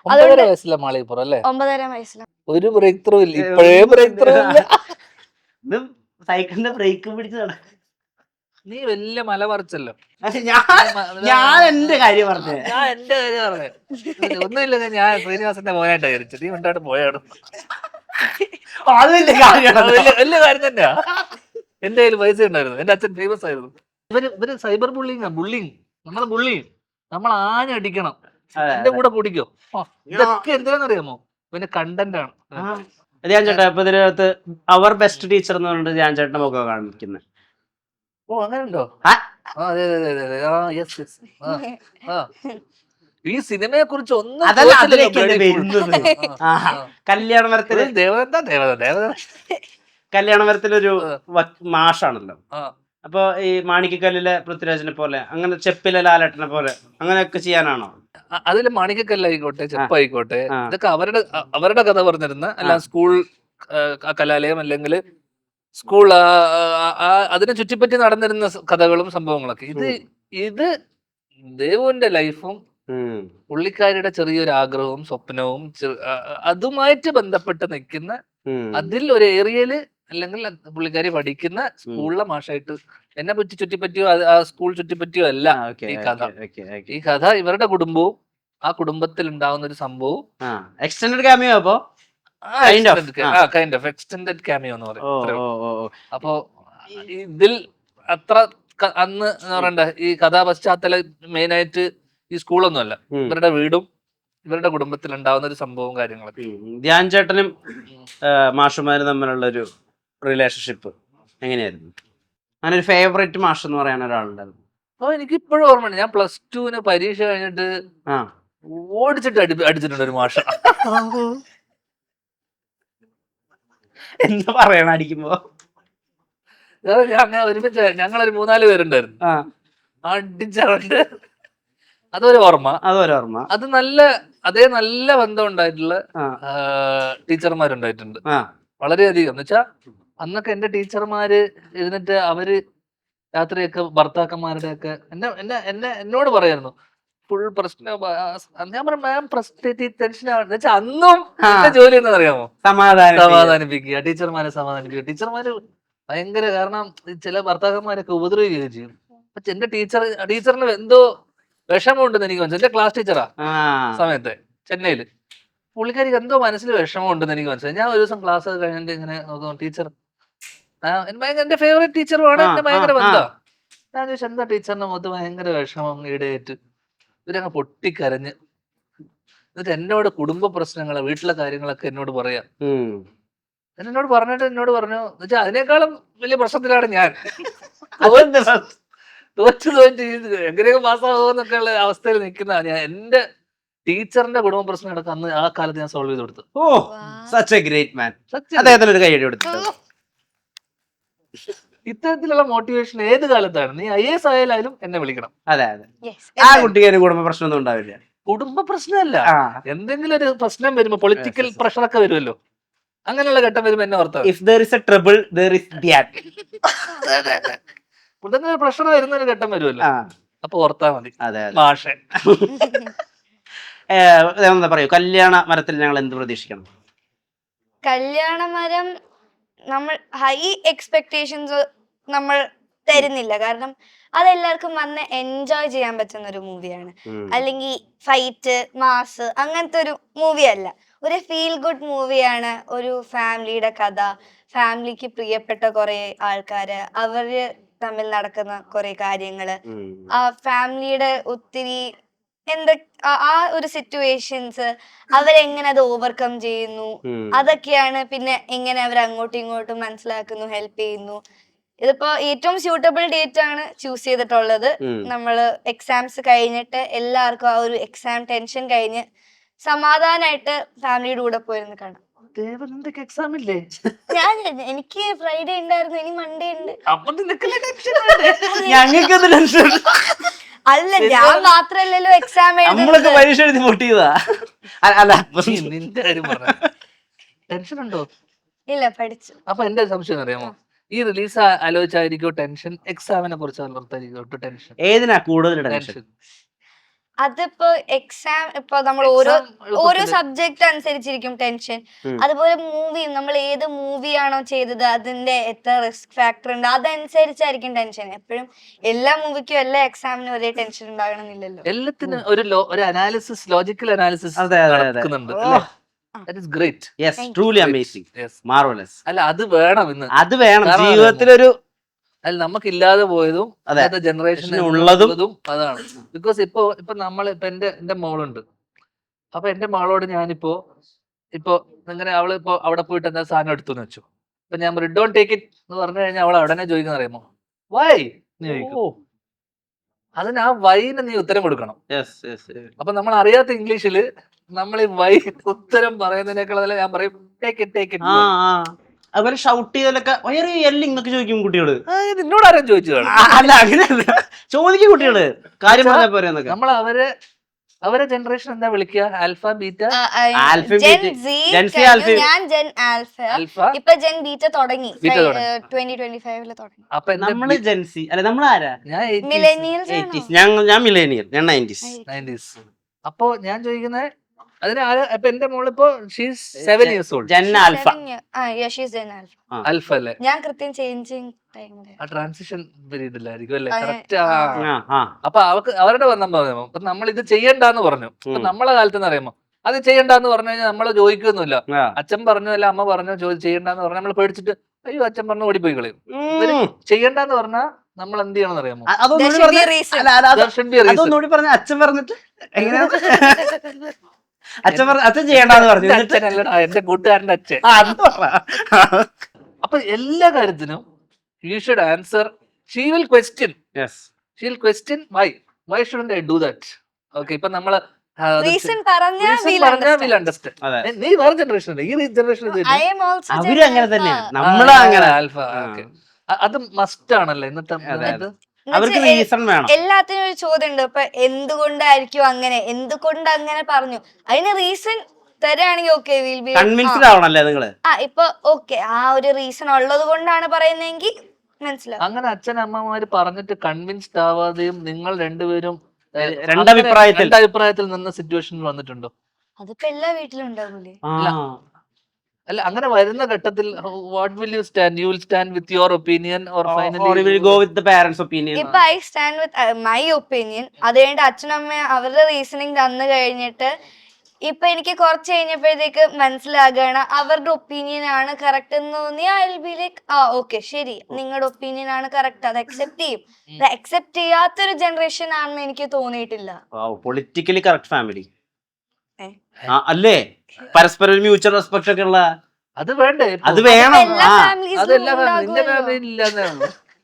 9.5 വയസ്സിലെ മാളികപ്പുറം അല്ലേ? 9.5 വയസ്സിലാണ്. ഒരു ബ്രേക്ക് ത്രൂ ഇല്ല, ഇപ്പോഴേ ബ്രേക്ക് ത്രൂ ഇല്ല. സൈക്കിളിന്റെ ബ്രേക്കും പിടിച്ച് നടക്കും. നീ വലിയ മല പറിച്ചല്ലോ. ഞാൻ എന്റെ കാര്യം പറഞ്ഞേ. ഞാൻ എന്റെ കാര്യം പറഞ്ഞേ. ഒന്നുമില്ല, ഞാൻ ശ്രീനിവാസന്റെ മോനായിട്ട് വിചാരിച്ചു. നീ കൊണ്ടായിട്ട് പോയാണ്. അത് വലിയ കാര്യമാണ്. വലിയ കാര്യം തന്നെയാ. എന്റെ കയ്യിൽ പൈസ ഉണ്ടായിരുന്നു, എന്റെ അച്ഛൻ ഫേമസ് ആയിരുന്നു. ഇവര് സൈബർ ബുള്ളിങ് നമ്മളെ ബുള്ളിങ് നമ്മൾ ആഞ്ഞടിക്കണം. എന്റെ കൂടെ പൊടിക്കോ. ഇതൊക്കെ എന്തിനാന്നറിയാമോ? പിന്നെ കണ്ടന്റ് ആണ്. ധ്യാൻ ചേട്ടാ, ഇപ്പൊ ഇതിനകത്ത് അവർ ബെസ്റ്റ് ടീച്ചർ എന്ന് പറഞ്ഞിട്ട് ധ്യാൻ ചേട്ടന്റെ മുഖം കാണിക്കുന്നത്. ഓ, അങ്ങനെ ഉണ്ടോ? അതെ. ഈ സിനിമയെ കുറിച്ച് ഒന്നും കല്യാണമരത്തില് കല്യാണമരത്തിലൊരു മാഷാണല്ലോ. അപ്പൊ ഈ മാണിക്കക്കല്ലിലെ പൃഥ്വിരാജിനെ പോലെ, അങ്ങനെ ചെപ്പിലെ ലാലേട്ടനെ പോലെ അങ്ങനെയൊക്കെ ചെയ്യാനാണോ? അതില് മാണിക്കക്കല്ലായിക്കോട്ടെ, ചെപ്പായിക്കോട്ടെ, ഇതൊക്കെ അവരുടെ കഥ പറഞ്ഞിരുന്ന, അല്ല സ്കൂൾ കലാലയം അല്ലെങ്കിൽ സ്കൂൾ അതിനെ ചുറ്റിപ്പറ്റി നടന്നിരുന്ന കഥകളും സംഭവങ്ങളൊക്കെ. ഇത് ദേവുവിന്റെ ലൈഫും പുള്ളിക്കാരിയുടെ ചെറിയൊരു ആഗ്രഹവും സ്വപ്നവും അതുമായിട്ട് ബന്ധപ്പെട്ട് നിൽക്കുന്ന, അതിൽ ഒരു ഏരിയയില് അല്ലെങ്കിൽ പുള്ളിക്കാരി പഠിക്കുന്ന സ്കൂളിലെ മാഷായിട്ട് എന്നെ പറ്റി ചുറ്റിപ്പറ്റിയോ ആ സ്കൂൾ ചുറ്റിപ്പറ്റിയോ അല്ല ഈ കഥ. ഈ കഥ ഇവരുടെ കുടുംബവും ആ കുടുംബത്തിൽ ഉണ്ടാവുന്ന ഒരു സംഭവവും എക്സ്റ്റൻഡഡ് ക്യാമിയോ. അപ്പോ കൈൻഡ് ഓഫ് എക്സ്റ്റൻഡഡ് ക്യാമിയോ എന്ന് പറയും. അപ്പോ ഇതിൽ അത്ര അന്ന് എന്ന് പറയണ്ട, ഈ കഥാ പശ്ചാത്തലം മെയിനായിട്ട് ഈ സ്കൂളൊന്നും അല്ല, ഇവരുടെ വീടും ഇവരുടെ കുടുംബത്തിൽ ഉണ്ടാവുന്ന ഒരു സംഭവവും കാര്യങ്ങളൊക്കെ. ധ്യാൻ ചേട്ടനും മാഷുമാരും തമ്മിലുള്ള ഒരു റിലേഷൻഷിപ്പ് എങ്ങനെയായിരുന്നു? അങ്ങനെ ഒരു ഫേവറേറ്റ് മാഷ് എന്ന് പറയാൻ ഒരാളുണ്ടായിരുന്നു? എനിക്ക് ഇപ്പോഴും ഓർമ്മയുണ്ട്. ഞാൻ +2 പരീക്ഷ കഴിഞ്ഞിട്ട് ഓടിച്ചിട്ട് അടിച്ചിട്ടുണ്ട് ഒരു മാഷ. എന്താ പറയണ അടിക്കുമ്പോ? ഒരുമിച്ച് ഞങ്ങളൊരു 3-4 പേരുണ്ടായിരുന്നു. അടിച്ചറണ്ട്. അതൊരു ഓർമ്മ. അത് നല്ല ബന്ധം ഉണ്ടായിട്ടുള്ള ടീച്ചർമാരുണ്ടായിട്ടുണ്ട് വളരെയധികം. എന്ന് വെച്ചാ അന്നൊക്കെ എന്റെ ടീച്ചർമാര് ഇരുന്നിട്ട് അവര് രാത്രിയൊക്കെ ഭർത്താക്കന്മാരുടെ ഒക്കെ എന്നോട് പറയായിരുന്നു ഫുൾ പ്രശ്നം. ഞാൻ പറഞ്ഞു മാം ടെൻഷനാണ്. എന്ന് വെച്ചാൽ അന്നും എന്റെ ജോലി എന്താ അറിയാമോ? സമാധാനിപ്പിക്കുക, ടീച്ചർമാരെ സമാധാനിപ്പിക്കുക. ടീച്ചർമാര് ഭയങ്കര, കാരണം ചില ഭർത്താക്കന്മാരൊക്കെ ഉപദ്രവിക്കുകയും ചെയ്യും. പക്ഷെ എന്റെ ടീച്ചറിന് എന്തോ വിഷമമുണ്ടെന്ന് എനിക്ക് മനസ്സിലായി. എന്റെ ക്ലാസ് ടീച്ചറാ സമയത്ത് ചെന്നൈയില്. പുള്ളിക്കാരിക്ക് എന്തോ മനസ്സിൽ വിഷമമുണ്ടെന്ന് എനിക്ക് മനസ്സിലായി. ഞാൻ ഒരു ദിവസം ക്ലാസ് കഴിഞ്ഞിട്ട് ഇങ്ങനെ നോക്കുന്നു, ടീച്ചർ എന്റെ ഫേവറേറ്റ് ടീച്ചറുമാണ്, എന്റെ ഭയങ്കര ബന്ധമാണ്. ഞാൻ ചോദിച്ചു എന്താ ടീച്ചറിന്റെ മുഖത്ത് ഭയങ്കര വിഷമം ഈടായിട്ട്? ഇവരങ്ങ് പൊട്ടിക്കരഞ്ഞ്, എന്നിട്ട് എന്നോട് കുടുംബ പ്രശ്നങ്ങള്, വീട്ടിലെ കാര്യങ്ങളൊക്കെ എന്നോട് പറയാം. എന്നോട് പറഞ്ഞിട്ട് എന്നോട് പറഞ്ഞു, എന്ന് വെച്ചാൽ അതിനേക്കാളും വലിയ പ്രശ്നത്തിലാണ് ഞാൻ. തോറ്റ് എങ്ങനെയൊക്കെ പാസ്സാകുമെന്നൊക്കെ ഉള്ള അവസ്ഥയിൽ നിൽക്കുന്ന ഞാൻ. എന്റെ ടീച്ചറിന്റെ കുടുംബ പ്രശ്നം അടക്കം അന്ന് ആ കാലത്ത് ഞാൻ സോൾവ് ചെയ്ത് കൊടുത്തു. ഇത്തരത്തിലുള്ള മോട്ടിവേഷൻ ഏത് കാലത്താണ്. നീ IAS ആയാലും എന്നെ വിളിക്കണം. അതെ. ആ കുട്ടിക്ക് കുടുംബ പ്രശ്നമൊന്നും ഉണ്ടാവില്ല. കുടുംബ പ്രശ്നമല്ല, എന്തെങ്കിലും ഒരു പ്രശ്നം വരുമ്പോ, പൊളിറ്റിക്കൽ പ്രഷറൊക്കെ വരുമല്ലോ, അങ്ങനെയുള്ള ഘട്ടം വരുമ്പോ എന്നെ ഓർത്താ പ്രഷർ വരുന്ന ഒരു ഘട്ടം വരുമല്ലോ, അപ്പൊ ഓർത്താ മതി മാഷെ. എന്താ പറയൂ, കല്യാണ മരത്തിൽ ഞങ്ങൾ എന്ത് പ്രതീക്ഷിക്കണം? കല്യാണ മരം നമ്മൾ ഹൈ എക്സ്പെക്ടേഷൻസ് നമ്മൾ തരുന്നില്ല. കാരണം അതെല്ലാവർക്കും വന്ന് എൻജോയ് ചെയ്യാൻ പറ്റുന്ന ഒരു മൂവിയാണ്. അല്ലെങ്കിൽ ഫൈറ്റ്, മാസ് അങ്ങനത്തെ ഒരു മൂവി അല്ല. ഒരു ഫീൽ ഗുഡ് മൂവിയാണ്. ഒരു ഫാമിലിയുടെ കഥ, ഫാമിലിക്ക് പ്രിയപ്പെട്ട കുറെ ആൾക്കാര്, അവര് തമ്മിൽ നടക്കുന്ന കുറെ കാര്യങ്ങള്, ആ ഫാമിലിയുടെ ഒത്തിരി ആ ഒരു സിറ്റുവേഷൻസ്, അവരെങ്ങനെ അത് ഓവർകം ചെയ്യുന്നു, അതൊക്കെയാണ്. പിന്നെ എങ്ങനെ അവർ അങ്ങോട്ടും ഇങ്ങോട്ടും മനസ്സിലാക്കുന്നു, ഹെൽപ്പ് ചെയ്യുന്നു. ഇതിപ്പോ ഏറ്റവും സ്യൂട്ടബിൾ ഡേറ്റ് ആണ് ചൂസ് ചെയ്തിട്ടുള്ളത്. നമ്മള് എക്സാംസ് കഴിഞ്ഞിട്ട് എല്ലാവർക്കും ആ ഒരു എക്സാം ടെൻഷൻ കഴിഞ്ഞ് സമാധാനായിട്ട് ഫാമിലിയുടെ കൂടെ പോയിരുന്നു കാണാം. എക്സാം ഇല്ലേ? എനിക്ക് ഫ്രൈഡേ ഉണ്ടായിരുന്നു, ഇനി മൺഡേ ഉണ്ട്. അല്ല, ഞാൻ മാത്രല്ലല്ലോ എക്സാം നമ്മളൊക്കെ പരീക്ഷ എഴുതി പൊട്ടിയതാ. നിന്റെ കാര്യം ടെൻഷൻ ഉണ്ടോ? ഇല്ല, പഠിച്ചു. അപ്പൊ എന്റെ സംശയം അറിയാമോ, ഈ റിലീസ് ആലോചിച്ചായിരിക്കോ ടെൻഷൻ, എക്സാമിനെ കുറിച്ച് ടെൻഷൻ? ഏതിനാ കൂടുതൽ ടെൻഷൻ? അതിപ്പോ എക്സാം ഇപ്പൊ നമ്മൾ ഓരോ സബ്ജക്ട് അനുസരിച്ചിരിക്കും ടെൻഷൻ. അതുപോലെ മൂവിയും നമ്മൾ ഏത് മൂവിയാണോ ചെയ്തത് അതിന്റെ എത്ര റിസ്ക് ഫാക്ടർ ഉണ്ട് അതനുസരിച്ചായിരിക്കും ടെൻഷൻ. എപ്പോഴും എല്ലാ മൂവിക്കും എല്ലാ എക്സാമിനും ഒരേ ടെൻഷൻ ഉണ്ടാകണമെന്നില്ലല്ലോ. എല്ലാത്തിനും ഒരു അനാലിസിസ്, ലോജിക്കൽ അനാലിസിസ് നടക്കുന്നുണ്ട്. That is great. Yes, truly amazing. Yes. Marvelous. അല്ല അത് വേണം ഇന്ന്. അത് വേണം ജീവിതത്തിലൊരു. അല്ല നമുക്കില്ലാതെ പോയതും ജനറേഷൻ ഉള്ളതും അതാണ്. ബിക്കോസ് ഇപ്പൊ എന്റെ മോളുണ്ട്. അപ്പൊ എന്റെ മോളോട് ഞാനിപ്പോ ഇങ്ങനെ അവള് ഇപ്പൊ അവിടെ പോയിട്ട് എന്താ സാധനം എടുത്തു എന്ന് വെച്ചു. ഇപ്പൊ ഞാൻ ഡോണ്ട് ടേക്ക് ഇറ്റ് എന്ന് പറഞ്ഞു കഴിഞ്ഞാൽ അവൾ ഉടനെ ചോദിക്കുന്ന അറിയുമോ വൈ നീ ചോദിക്കും. അതിന് ആ വൈന് നീ ഉത്തരം കൊടുക്കണം. അപ്പൊ നമ്മൾ അറിയാത്ത ഇംഗ്ലീഷില് നമ്മൾ ഈ വൈ ഉത്തരം പറയുന്നതിനേക്കാൾ ഞാൻ പറയും ടേക്ക് ഇറ്റ്. അതുപോലെ ഷൗട്ട് ചെയ്തലൊക്കെ വയറ് എല്ലിങ് എന്നൊക്കെ ചോദിക്കും കുട്ടികള്. നിന്നോട് ആരും ചോദിച്ചു അല്ല അങ്ങനെയല്ല ചോദിക്കും കുട്ടികള് കാര്യം പറഞ്ഞാൽ പോരെ. നമ്മൾ അവരെ ജനറേഷൻ എന്താ വിളിക്കുക? ആൽഫ, ബീറ്റ, ഞാൻ ജെൻ ആൽഫ. ഇപ്പൊ ജെൻ ബീറ്റ തുടങ്ങി 2025 തുടങ്ങി. അപ്പൊ നമ്മള് ജെൻസി അല്ലെ നമ്മളാരാ? മില്ലേനിയൽസ്. ഞാൻ മില്ലേനിയൽ, ഞാൻ 90s. അപ്പൊ ഞാൻ ചോദിക്കുന്നത് അതിന് ഇപ്പൊ എന്റെ മോളിപ്പോ 7 years old. Gen Alpha. Alpha അല്ലേ? ഞാൻ കൃത്യം ചേഞ്ചിങ് ടൈമില് ആ ട്രാൻസിഷൻ പീരീഡ് ഇല്ലായിരിക്കും അല്ലേ? കറക്റ്റ്. അപ്പൊ അവരുടെ വന്നാൽ പറയുമ്പോ അപ്പൊ നമ്മൾ ഇത് ചെയ്യണ്ടെന്ന് പറഞ്ഞു. അപ്പൊ നമ്മളെ കാലത്ത് അറിയുമ്പോ അത് ചെയ്യണ്ടെന്ന് പറഞ്ഞു കഴിഞ്ഞാൽ നമ്മള് ചോദിക്കൊന്നുമില്ല. അച്ഛൻ പറഞ്ഞു അല്ല അമ്മ പറഞ്ഞു ചെയ്യണ്ടെന്ന് പറഞ്ഞാൽ നമ്മൾ പേടിച്ചിട്ട് അയ്യോ അച്ഛൻ പറഞ്ഞു ഓടിപ്പോയി കളയും. ചെയ്യണ്ടെന്ന് പറഞ്ഞാൽ നമ്മൾ എന്ത് ചെയ്യണമെന്ന് അറിയാമോ? അതൊന്നുകൂടി പറഞ്ഞ അച്ഛൻ പറഞ്ഞിട്ട് എങ്ങനെയാ? അച്ഛൻ ചെയ്യണ്ടെന്ന് പറഞ്ഞു. എന്റെ കൂട്ടുകാരന്റെ അച്ഛൻ. അപ്പൊ എല്ലാ കാര്യത്തിനും you should answer. She will question. Yes. She will question why shouldn't I do that? Okay, ഇപ്പൊ നമ്മള് റീസൺ പറഞ്ഞാൽ we'll understand. നീ വേറെ ജനറേഷൻ ഈ ജനറേഷൻ അവരും അങ്ങനെ തന്നെയാണ്. നമ്മള് അങ്ങനെ ആൽഫ. അത് മസ്റ്റ് ആണല്ലോ ഇന്നത്തെ. അവർക്ക് റീസൺ വേണം. എല്ലാത്തിനും ഒരു ചോദ്യം ഉണ്ട്. ഇപ്പൊ എന്തുകൊണ്ട് അങ്ങനെ പറഞ്ഞു അതിന് റീസൺ തരാണെങ്കിൽ ഓക്കെ വിൽ ബി കൺവിൻസ്ഡ് ആവണല്ലേ നിങ്ങള്. ഇപ്പൊ ഓക്കെ ആ ഒരു റീസൺ ഉള്ളത് കൊണ്ടാണ് പറയുന്നതെങ്കിൽ മനസ്സിലാവും. അങ്ങനെ അച്ഛനമ്മമാര് പറഞ്ഞിട്ട് കൺവിൻസ്ഡ് ആവാതെയും നിങ്ങൾ രണ്ടുപേരും രണ്ടഭിപ്രായത്തിൽ നിന്ന സിറ്റുവേഷൻ വന്നിട്ടുണ്ടോ? അതിപ്പോ എല്ലാ വീട്ടിലും ഉണ്ടാവൂലേ? അല്ല അങ്ങനെ വരുന്ന ഘട്ടത്തിൽ what will you stand? You will stand with your opinion or finally you will go with the parents' opinion? ഇപ്പൊ I stand with my opinion. അതുകൊണ്ട് അച്ഛനമ്മ അവരുടെ റീസണിങ് തന്നു കഴിഞ്ഞിട്ട് ഇപ്പൊ എനിക്ക് കുറച്ച് കഴിഞ്ഞപ്പോഴത്തേക്ക് മനസ്സിലാകാണ് അവരുടെ ഒപ്പീനിയൻ ആണ് കറക്റ്റ് എന്ന് തോന്നി. I will be like okay ശരി നിങ്ങളുടെ ഒപ്പീനിയൻ ആണ് കറക്റ്റ്, അത് അക്സെപ്റ്റ് ചെയ്യും. അത് അക്സെപ്റ്റ് ചെയ്യാത്തൊരു ജനറേഷൻ ആണെന്ന് എനിക്ക് തോന്നിയിട്ടില്ല. പൊളിറ്റിക്കലി കറക്റ്റ് ഫാമിലി അല്ലേ? പരസ്പരം ഒരു മ്യൂച്വൽ റെസ്പെക്ട് ഒക്കെ ഉള്ള അത് വേണ്ടേ? അത് വേണം. എല്ലാ ഫാമിലീസിലും നിന്റെ ഫാമിലി ഇല്ലാന്നേ ഉള്ളൂ.